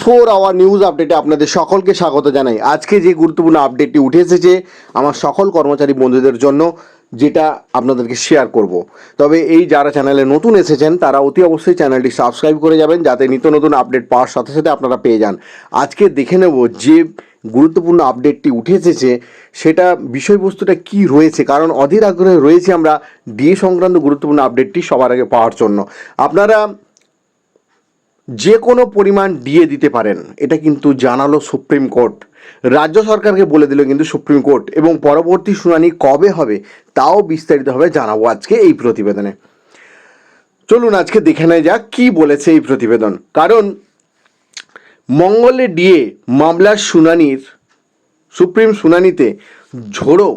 Hour news আপডেটে আপনাদের সকলকে স্বাগত জানাই। আজকে যে গুরুত্বপূর্ণ আপডেটটি উঠে এসেছে আমার সকল কর্মচারী বন্ধুদের জন্য, যেটা আপনাদেরকে শেয়ার করব। তবে এই যারা চ্যানেলে নতুন এসেছেন তারা অতি অবশ্যই চ্যানেলটি সাবস্ক্রাইব করে যাবেন, যাতে নিত্য নতুন আপডেট পাওয়ার সাথে সাথে আপনারা পেয়ে যান। আজকে দেখে নেব যে গুরুত্বপূর্ণ আপডেটটি উঠে এসেছে সেটা বিষয়বস্তুটা কি রয়েছে, কারণ অধীর আগ্রহে রয়েছে আমরা ডিএ সংক্রান্ত গুরুত্বপূর্ণ আপডেটটি সবার আগে পাওয়ার জন্য। আপনারা যে কোনো পরিমাণ ডিএ দিতে পারেন, এটা কিন্তু জানালো সুপ্রিম কোর্ট। রাজ্য সরকারকে বলে দিল কিন্তু সুপ্রিম কোর্ট, এবং পরবর্তী শুনানি কবে হবে তাও বিস্তারিতভাবে জানাবো আজকে এই প্রতিবেদনে। চলুন আজকে দেখে নেওয়া যাক কী বলেছে এই প্রতিবেদন। কারণ মঙ্গলে ডিএ মামলার সুপ্রিম শুনানিতে ঝোড়ো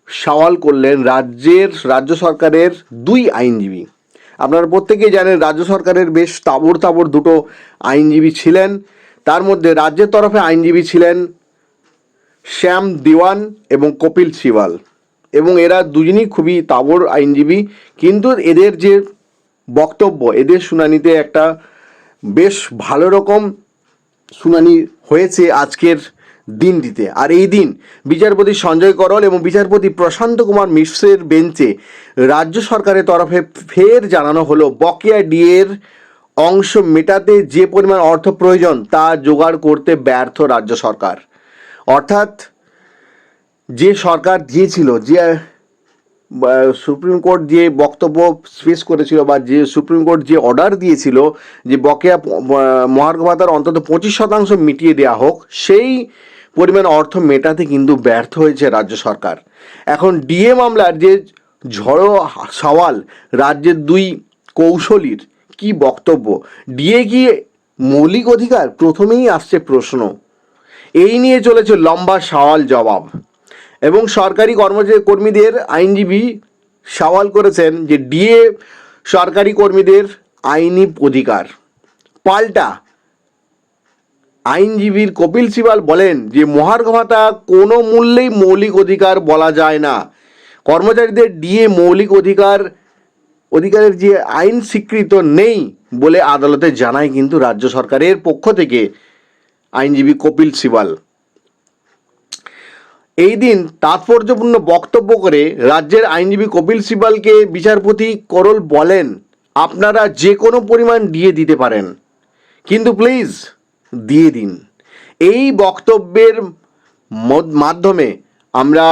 সওয়াল করলেন রাজ্য সরকারের দুই আইনজীবী। আপনারা প্রত্যেকেই জানেন রাজ্য সরকারের বেশ তাবড় দুটো আইনজীবী ছিলেন। তার মধ্যে রাজ্যের তরফে আইনজীবী ছিলেন শ্যাম দেওয়ান এবং কপিল সিবাল, এবং এরা দুজনই খুবই তাবড় আইনজীবী। কিন্তু এদের যে বক্তব্য, এদের শুনানিতে একটা বেশ ভালো রকম শুনানি হয়েছে আজকের দিনটিতে। আর এই দিন বিচারপতি সঞ্জয় করল এবং বিচারপতি প্রশান্ত কুমার মিশ্রের বেঞ্চে রাজ্য সরকারের তরফে ফের জানানো হলো বকেয়া ডিএর অংশ মেটাতে যে পরিমাণ অর্থ প্রয়োজন তা জোগাড় করতে ব্যর্থ রাজ্য সরকার। অর্থাৎ যে সরকার দিয়েছিল, যে সুপ্রিম কোর্ট যে বক্তব্য পেশ করেছিল, বা যে সুপ্রিম কোর্ট যে অর্ডার দিয়েছিল যে বকেয়া মহার্ঘ ভাতার অন্তত 25% মিটিয়ে দেওয়া হোক, সেই পরিমাণ অর্থ মেটাতে কিন্তু ব্যর্থ হয়েছে রাজ্য সরকার। এখন ডিএ মামলার যে ঝড়ো সওয়াল, রাজ্যের দুই কৌশলীর কি বক্তব্য, ডিএ কি মৌলিক অধিকার, প্রথমেই আসছে প্রশ্ন। এই নিয়ে চলেছে লম্বা সওয়াল জবাব, এবং সরকারি কর্মীদের আইনজীবী সওয়াল করেছেন যে ডিএ সরকারি কর্মীদের আইনি অধিকার। পাল্টা আইনজীবীর কপিল সিবাল বলেন যে মহার্ঘ ভাতা কোনো মূল্যেই মৌলিক অধিকার বলা যায় না। কর্মচারীদের ডিএ মৌলিক অধিকারের যে আইন স্বীকৃত নেই বলে আদালতে জানায় কিন্তু রাজ্য সরকারের পক্ষ থেকে আইনজীবী কপিল সিবাল। এই দিন তাৎপর্যপূর্ণ বক্তব্য করে রাজ্যের আইনজীবী কপিল সিবালকে বিচারপতি করল বলেন, আপনারা যে কোনো পরিমাণ ডিএ দিতে পারেন, কিন্তু প্লিজ দিয়ে দিন। এই বক্তব্যের মাধ্যমে আমরা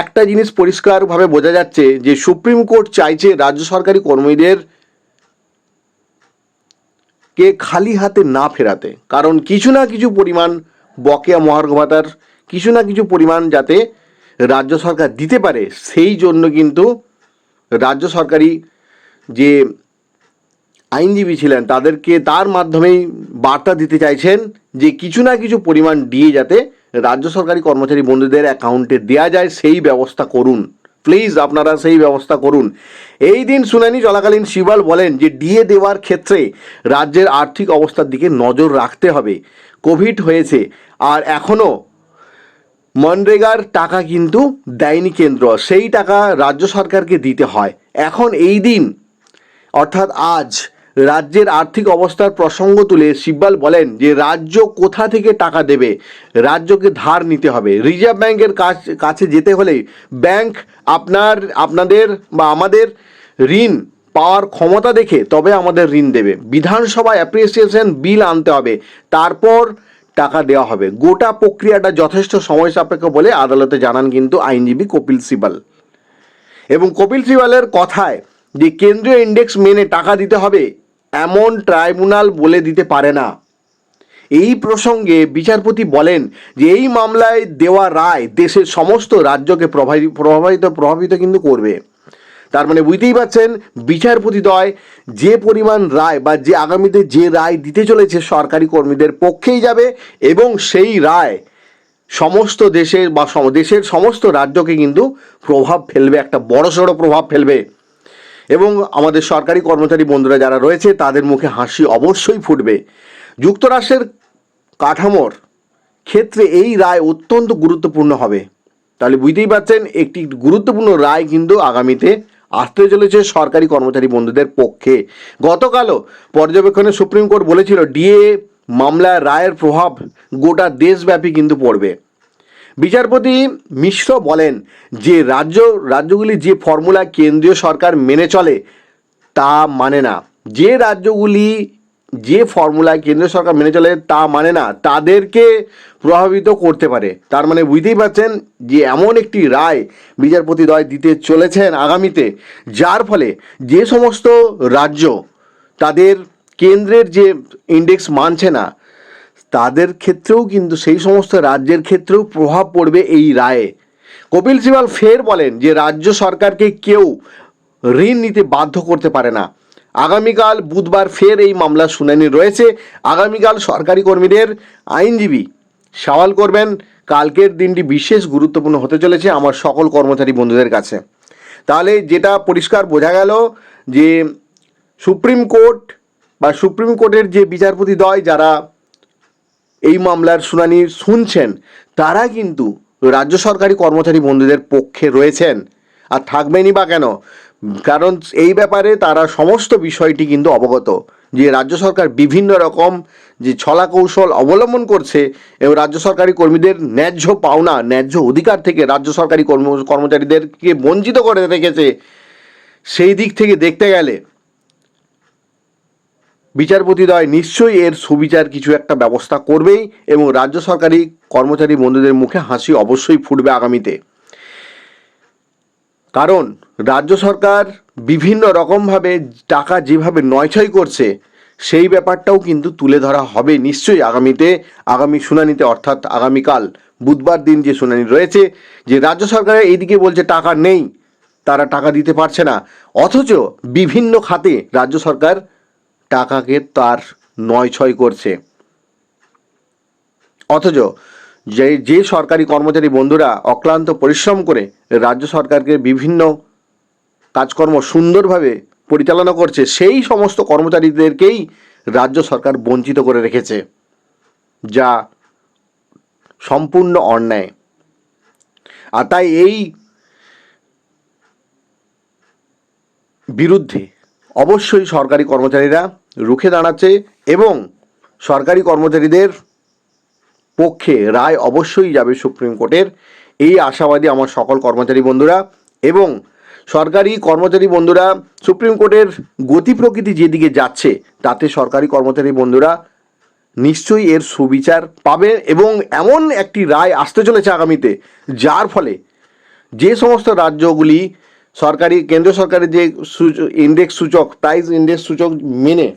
একটা জিনিস পরিষ্কারভাবে বোঝা যাচ্ছে যে সুপ্রিম কোর্ট চাইছে রাজ্য সরকারি কর্মীদের কে খালি হাতে না ফেরাতে, কারণ কিছু না কিছু পরিমাণ বকেয়া মহার্ঘ ভাতার কিছু না কিছু পরিমাণ যাতে রাজ্য সরকার দিতে পারে, সেই জন্য কিন্তু রাজ্য সরকারি যে আইনজীবী ছিলেন তাদেরকে তার মাধ্যমেই বার্তা দিতে চাইছেন যে কিছু না কিছু পরিমাণ দিয়ে যাতে রাজ্য সরকারি কর্মচারী বন্ধুদের অ্যাকাউন্টে দেওয়া যায়, সেই ব্যবস্থা করুন প্লিজ, আপনারা সেই ব্যবস্থা করুন। এই দিন শুনানি চলাকালীন সিবাল বলেন যে ডিএ দেওয়ার ক্ষেত্রে রাজ্যের আর্থিক অবস্থার দিকে নজর রাখতে হবে। কোভিড হয়েছে আর এখনও মনরেগার টাকা কিন্তু দেয়নি কেন্দ্র, সেই টাকা রাজ্য সরকারকে দিতে হয়। এখন এই দিন অর্থাৎ আজ রাজ্যের আর্থিক অবস্থার প্রসঙ্গ তুলে সিব্বাল বলেন যে রাজ্য কোথা থেকে টাকা দেবে, রাজ্যকে ধার নিতে হবে। রিজার্ভ ব্যাংকের কাছে যেতে হলে ব্যাংক আপনাদের বা আমাদের ঋণ পাওয়ার ক্ষমতা দেখে তবে আমাদের ঋণ দেবে। বিধানসভায় অ্যাপ্রিসিয়েশন বিল আনতে হবে, তারপর টাকা দেওয়া হবে। গোটা প্রক্রিয়াটা যথেষ্ট সময় সাপেক্ষ বলে আদালতে জানান কিন্তু আইনজীবী কপিল সিবাল। এবং কপিল সিবালের কথায় যে কেন্দ্রীয় ইন্ডেক্স মেনে টাকা দিতে হবে এমন ট্রাইব্যুনাল বলে দিতে পারে না। এই প্রসঙ্গে বিচারপতি বলেন যে এই মামলায় দেওয়া রায় দেশের সমস্ত রাজ্যকে প্রভাবিত কিন্তু করবে। তার মানে বুঝতেই পারছেন বিচারপতিদ্বয় যে পরিমাণ রায় বা যে আগামীতে যে রায় দিতে চলেছে সরকারি কর্মীদের পক্ষেই যাবে, এবং সেই রায় সমস্ত দেশের বা দেশের সমস্ত রাজ্যকে কিন্তু প্রভাব ফেলবে, একটা বড়সড় প্রভাব ফেলবে। এবং আমাদের সরকারি কর্মচারী বন্ধুরা যারা রয়েছে তাদের মুখে হাসি অবশ্যই ফুটবে। যুক্তরাষ্ট্রের কাঠামোর ক্ষেত্রে এই রায় অত্যন্ত গুরুত্বপূর্ণ হবে। তাহলে বুঝতেই পারছেন একটি গুরুত্বপূর্ণ রায় কিন্তু আগামীতে আসতে চলেছে সরকারি কর্মচারী বন্ধুদের পক্ষে। গতকালও পর্যবেক্ষণে সুপ্রিম কোর্ট বলেছিল ডিএ মামলার রায়ের প্রভাব গোটা দেশব্যাপী কিন্তু পড়বে। বিচারপতি মিশ্র বলেন যে রাজ্যগুলি যে ফর্মুলা কেন্দ্রীয় সরকার মেনে চলে তা মানে না, যে রাজ্যগুলি যে ফর্মুলা কেন্দ্রীয় সরকার মেনে চলে তা মানে না, তাদেরকে প্রভাবিত করতে পারে। তার মানে বুঝতেই পারছেন যে এমন একটি রায় বিচারপতিদ্বয় দিতে চলেছেন আগামীতে, যার ফলে যে সমস্ত রাজ্য তাদের কেন্দ্রের যে ইন্ডেক্স মানছে না, তাদের ক্ষেত্রেও কিন্তু সেই সমস্ত রাজ্যের ক্ষেত্রেও প্রভাব পড়বে এই রায়ে। কপিল সিবাল ফের বলেন যে রাজ্য সরকারকে কেউ ঋণ নিতে বাধ্য করতে পারে না। আগামীকাল বুধবার ফের এই মামলার শুনানি রয়েছে। আগামীকাল সরকারি কর্মীদের আইনজীবী সওয়াল করবেন। কালকের দিনটি বিশেষ গুরুত্বপূর্ণ হতে চলেছে আমার সকল কর্মচারী বন্ধুদের কাছে। তাহলে যেটা পরিষ্কার বোঝা গেল যে সুপ্রিম কোর্টের যে বিচারপতিদ্বয় যারা এই মামলার শুনানি শুনছেন, তারা কিন্তু রাজ্য সরকারি কর্মচারী বন্ধুদের পক্ষে রয়েছেন, আর থাকবেনই বা কেন? কারণ এই ব্যাপারে তারা সমস্ত বিষয়টি কিন্তু অবগত যে রাজ্য সরকার বিভিন্ন রকম যে ছলা কৌশল অবলম্বন করছে এবং রাজ্য সরকারি কর্মীদের ন্যায্য পাওনা, ন্যায্য অধিকার থেকে রাজ্য সরকারি কর্মচারীদেরকে বঞ্চিত করে রেখেছে। সেই দিক থেকে দেখতে গেলে বিচারপতিদ্বয় নিশ্চয়ই এর সুবিচার কিছু একটা ব্যবস্থা করবেই এবং রাজ্য সরকারি কর্মচারী বন্ধুদের মুখে হাসি অবশ্যই ফুটবে আগামীতে। কারণ রাজ্য সরকার বিভিন্ন রকমভাবে টাকা যেভাবে নয়ছয় করছে, সেই ব্যাপারটাও কিন্তু তুলে ধরা হবে নিশ্চয়ই আগামী শুনানিতে, অর্থাৎ আগামীকাল বুধবার দিন যে শুনানি রয়েছে, যে রাজ্য সরকারের এইদিকে বলছে টাকা নেই, তারা টাকা দিতে পারছে না, অথচ বিভিন্ন খাতে রাজ্য সরকার টাকাকে তার নয়ছয় করছে। অথচ যে সরকারি কর্মচারী বন্ধুরা অক্লান্ত পরিশ্রম করে রাজ্য সরকারকে বিভিন্ন কাজকর্ম সুন্দরভাবে পরিচালনা করছে, সেই সমস্ত কর্মচারীদেরকেই রাজ্য সরকার বঞ্চিত করে রেখেছে, যা সম্পূর্ণ অন্যায়। আর তাই এই বিরুদ্ধে অবশ্যই সরকারি কর্মচারীরা রুখে দাঁড়াচ্ছে এবং সরকারি কর্মচারীদের পক্ষে রায় অবশ্যই যাবে সুপ্রিম কোর্টের, এই আশাবাদী আমার সকল কর্মচারী বন্ধুরা। এবং সরকারি কর্মচারী বন্ধুরা সুপ্রিম কোর্টের গতি প্রকৃতি যেদিকে যাচ্ছে, তাতে সরকারি কর্মচারী বন্ধুরা নিশ্চয়ই এর সুবিচার পাবে এবং এমন একটি রায় আসতে চলেছে আগামীতে, যার ফলে যে সমস্ত রাজ্যগুলি কেন্দ্র সরকারের যে প্রাইস ইন্ডেক্স সূচক মেনে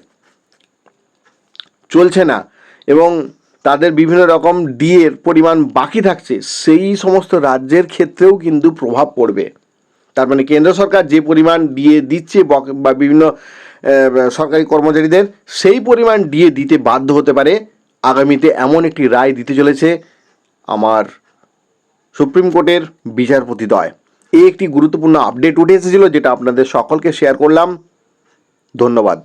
চলছে না এবং তাদের বিভিন্ন রকম ডিএর পরিমাণ বাকি থাকছে, সেই সমস্ত রাজ্যের ক্ষেত্রেও কিন্তু প্রভাব পড়বে। তার মানে কেন্দ্র সরকার যে পরিমাণ ডিএ দিচ্ছে বা বিভিন্ন সরকারি কর্মচারীদের, সেই পরিমাণ ডিএ দিতে বাধ্য হতে পারে আগামীতে, এমন একটি রায় দিতে চলেছে আমার সুপ্রিম কোর্টের বিচারপতিদ্বয়। এই একটি গুরুত্বপূর্ণ আপডেট উঠে এসেছিল, যেটা আপনাদের সকলকে শেয়ার করলাম। ধন্যবাদ।